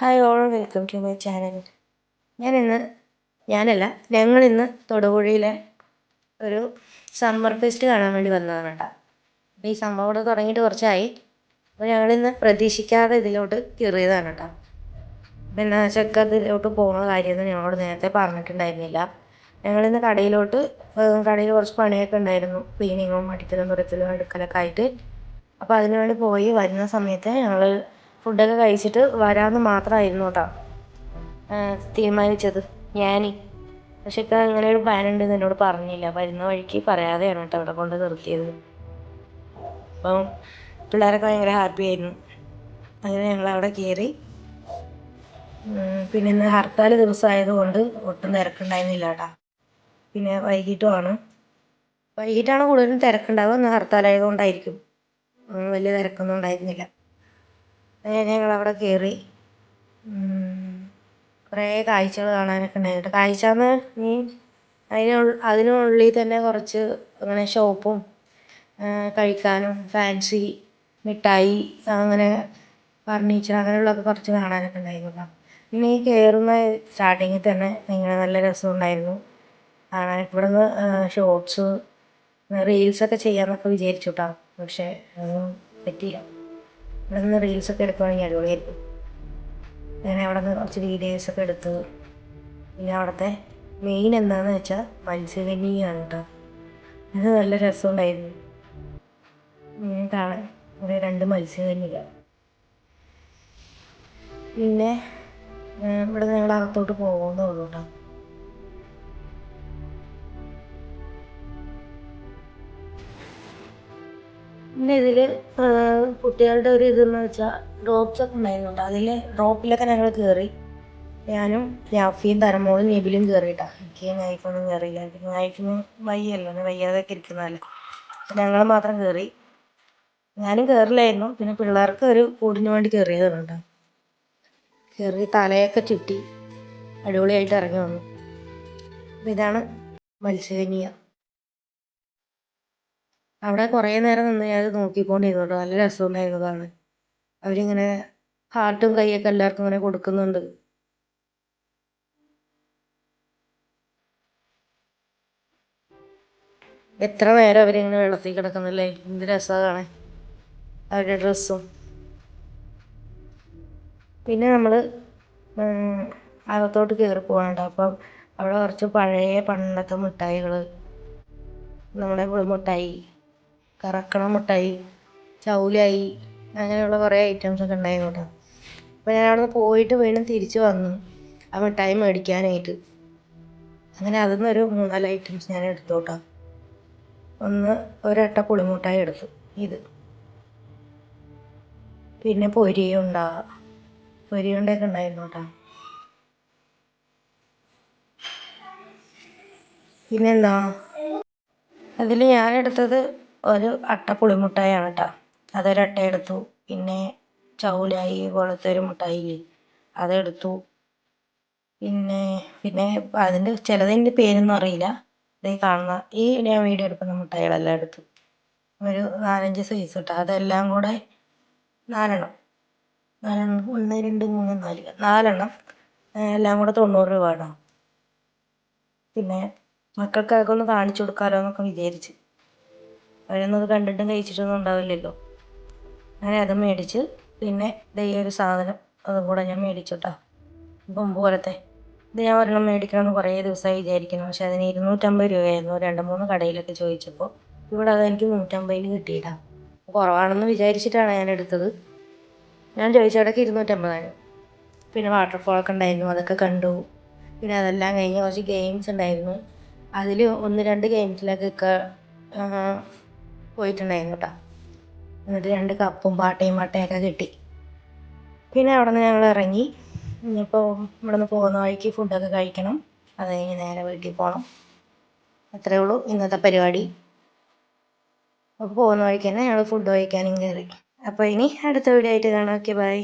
Hi all, welcome to my channel. ഞങ്ങളിന്ന് തൊടുപുഴയിലെ ഒരു സമ്മർ ഫെസ്റ്റ് കാണാൻ വേണ്ടി വന്നതാണ് കേട്ടോ. അപ്പോൾ ഈ സംഭവം ഇവിടെ തുടങ്ങിയിട്ട് കുറച്ചായി. അപ്പോൾ ഞങ്ങളിന്ന് പ്രതീക്ഷിക്കാതെ ഇതിലോട്ട് കയറിയതാണ് കേട്ടോ. അപ്പോൾ എന്താ വെച്ചാൽ ഇതിലോട്ട് പോകുന്ന കാര്യമൊന്നും ഞങ്ങളോട് നേരത്തെ പറഞ്ഞിട്ടുണ്ടായിരുന്നില്ല. ഞങ്ങളിന്ന് കടയിൽ കുറച്ച് പണിയൊക്കെ ഉണ്ടായിരുന്നു, ക്ലീനിങ്ങും അടിക്കലും തുറക്കലും അടുക്കലൊക്കെ ആയിട്ട്. അപ്പോൾ അതിനു വേണ്ടി പോയി വരുന്ന സമയത്ത് ഞങ്ങൾ ഫുഡൊക്കെ കഴിച്ചിട്ട് വരാമെന്ന് മാത്രമായിരുന്നു കേട്ടോ തീരുമാനിച്ചത് പക്ഷെ ഇപ്പം അങ്ങനെ ഒരു പ്ലാൻ ഉണ്ടെന്ന് എന്നോട് പറഞ്ഞില്ല. വരുന്ന വഴിക്ക് പറയാതെയാണ് കേട്ടോ ഇവിടെ കൊണ്ട് നിർത്തിയത്. അപ്പം പിള്ളേരൊക്കെ ഭയങ്കര ഹാപ്പി ആയിരുന്നു. അങ്ങനെ ഞങ്ങൾ അവിടെ കയറി. പിന്നെ ഇന്ന് ഹർത്താൽ ദിവസമായതുകൊണ്ട് ഒട്ടും തിരക്കുണ്ടായിരുന്നില്ല കേട്ടോ. പിന്നെ വൈകിട്ടാണ് കൂടുതലും തിരക്കുണ്ടാവുക. ഇന്ന് ഹർത്താലായതുകൊണ്ടായിരിക്കും വലിയ തിരക്കൊന്നും ഉണ്ടായിരുന്നില്ല. ഞങ്ങളവിടെ കയറി. കുറേ കാഴ്ചകൾ കാണാനൊക്കെ ഉണ്ടായിട്ട്, കാഴ്ചയെന്ന് അതിനുള്ളിൽ തന്നെ കുറച്ച് അങ്ങനെ ഷോപ്പും കഴിക്കാനും ഫാൻസി മിഠായി അങ്ങനെ ഫർണിച്ചർ അങ്ങനെയുള്ളതൊക്കെ കുറച്ച് കാണാനൊക്കെ ഉണ്ടായിരുന്നു. പിന്നെ ഈ കയറുന്ന സ്റ്റാർട്ടിങ്ങിൽ തന്നെ ഇങ്ങനെ നല്ല രസമുണ്ടായിരുന്നു കാണാൻ. ഇവിടുന്ന് ഷോർട്സ് റീൽസൊക്കെ ചെയ്യാമെന്നൊക്കെ വിചാരിച്ചു കേട്ടോ, പക്ഷേ പറ്റിയില്ല. ഇവിടെ നിന്ന് റീൽസൊക്കെ എടുക്കുവാണെങ്കിൽ അടിപൊളിയായിരിക്കും. അങ്ങനെ അവിടെ നിന്ന് കുറച്ച് വീഡിയോസൊക്കെ എടുത്ത്. പിന്നെ അവിടുത്തെ മെയിൻ എന്താണെന്ന് വെച്ചാൽ മത്സ്യകന്യകയാണ് കേട്ടോ. അത് നല്ല രസമുണ്ടായിരുന്നു കാണാൻ. ഒരു 2 മത്സ്യകന്യക. പിന്നെ ഇവിടെ ഞങ്ങൾ അകത്തോട്ട് പോകുന്നേ ഉള്ളൂ കേട്ടോ. പിന്നെ ഇതിൽ കുട്ടികളുടെ ഒരു ഇതെന്ന് വെച്ചാൽ ഡ്രോപ്സൊക്കെ ഉണ്ടായിരുന്നു. ഡ്രോപ്പിലൊക്കെ ഞങ്ങൾ കയറി. ഞാനും നാഫിയും തരമോളും നിബിലും കയറിയിട്ടാണ്. എനിക്ക് നൈഫൊന്നും കയറിയില്ല. നൈഫിന് വയ്യാതൊക്കെ ഇരിക്കുന്നതല്ലേ. ഞങ്ങൾ മാത്രം കയറി. ഞാനും കയറില്ലായിരുന്നു. പിന്നെ പിള്ളേർക്ക് ഒരു കൂടിന് വേണ്ടി കയറിയതാണ് കേട്ടോ. കയറി തലയൊക്കെ ചുറ്റി അടിപൊളിയായിട്ട് ഇറങ്ങി വന്നു. അപ്പം ഇതാണ് മത്സ്യകന്യക. അവിടെ കുറേ നേരം നിന്ന് ഞാൻ നോക്കിക്കൊണ്ടിരുന്നു കേട്ടോ. നല്ല രസമുണ്ടായിരുന്നു കാണാൻ. അവരിങ്ങനെ ഹാർട്ടും കൈയൊക്കെ എല്ലാവർക്കും ഇങ്ങനെ കൊടുക്കുന്നുണ്ട്. എത്ര നേരം അവരിങ്ങനെ വെള്ളത്തിൽ കിടക്കുന്നില്ലേ. എന്ത് രസമാണ് കാണാൻ അവരുടെ ഡ്രസ്സും. പിന്നെ നമ്മൾ അകത്തോട്ട് കയറി പോകണ്ട. അപ്പം അവിടെ കുറച്ച് പണ്ടത്തെ മിഠായികൾ, നമ്മുടെ മിഠായി, കറക്കണ മിഠായി, ചൗലായി, അങ്ങനെയുള്ള കുറേ ഐറ്റംസൊക്കെ ഉണ്ടായിരുന്നു കേട്ടോ. അപ്പോൾ ഞാൻ അവിടെ നിന്ന് പോയിട്ട് വീണ്ടും തിരിച്ച് വന്നു ആ മിഠായി മേടിക്കാനായിട്ട്. അങ്ങനെ അതിൽ നിന്നൊരു 3-4 ഐറ്റംസ് ഞാൻ എടുത്തു കേട്ടോ. ഒരട്ട പുളിമുട്ടായി എടുത്തു. ഇത് പിന്നെ പൊരിയുണ്ടയൊക്കെ ഉണ്ടായിരുന്നു കേട്ടോ. പിന്നെന്താ അതിൽ ഞാനെടുത്തത് ഒരു അട്ട പുളിമുട്ടായാണ് കേട്ടോ. അതൊരട്ട എടുത്തു. പിന്നെ ചൗലായി പോലത്തെ ഒരു മിഠായി അതെടുത്തു. പിന്നെ അതിൻ്റെ ചിലതിൻ്റെ പേരൊന്നും അറിയില്ല. കാണുന്ന ഞാൻ വീഡിയോ എടുക്കുന്ന മിഠായികളെല്ലാം എടുത്തു. ഒരു 4-5 സൈസ് കേട്ടോ. അതെല്ലാം കൂടെ 4 1 2 3 4 എല്ലാം കൂടെ 90 രൂപ കേട്ടോ. പിന്നെ മക്കൾക്ക് അതൊക്കെ ഒന്ന് കാണിച്ചു കൊടുക്കാമല്ലോ എന്നൊക്കെ വിചാരിച്ച്. അവരൊന്നും അത് കണ്ടിട്ടും കഴിച്ചിട്ടൊന്നും ഉണ്ടാവില്ലല്ലോ. അങ്ങനെ അത് മേടിച്ച്. പിന്നെ ഈ ഒരു സാധനം അതും കൂടെ ഞാൻ മേടിച്ചു കേട്ടോ. ബൊമ്പ് പോലത്തെ ഇത് ഞാൻ ഒരെണ്ണം മേടിക്കണമെന്ന് കുറേ ദിവസമായി വിചാരിക്കുന്നു. പക്ഷെ അതിന് 250 രൂപയായിരുന്നു 2-3 കടയിലൊക്കെ ചോദിച്ചപ്പോൾ. ഇവിടെ അതെനിക്ക് 150-ന് കിട്ടിയിട്ടാ. കുറവാണെന്ന് വിചാരിച്ചിട്ടാണ് ഞാൻ എടുത്തത്. ഞാൻ ചോദിച്ച ഇടയ്ക്ക് 250 പിന്നെ വാട്ടർഫോളൊക്കെ ഉണ്ടായിരുന്നു, അതൊക്കെ കണ്ടു. പിന്നെ അതെല്ലാം കഴിഞ്ഞ് കുറച്ച് ഗെയിംസ് ഉണ്ടായിരുന്നു. അതിൽ 1-2 ഗെയിംസിലൊക്കെ പോയിട്ടുണ്ടായിരുന്നു കേട്ടോ. എന്നിട്ട് 2 കപ്പും പാട്ടയൊക്കെ കിട്ടി. പിന്നെ അവിടെ നിന്ന് ഞങ്ങൾ ഇറങ്ങി. ഇനിയിപ്പോൾ ഇവിടെ നിന്ന് പോകുന്ന വഴിക്ക് ഫുഡൊക്കെ കഴിക്കണം. അത് കഴിഞ്ഞ് നേരെ വീട്ടിൽ പോകണം. അത്രയേ ഉള്ളൂ ഇന്നത്തെ പരിപാടി. അപ്പോൾ പോകുന്ന വഴിക്ക് തന്നെ ഞങ്ങൾ ഫുഡ് കഴിക്കാനും കയറി. അപ്പോൾ ഇനി അടുത്ത വീഡിയോ ആയിട്ട് കാണാം. Okay, by.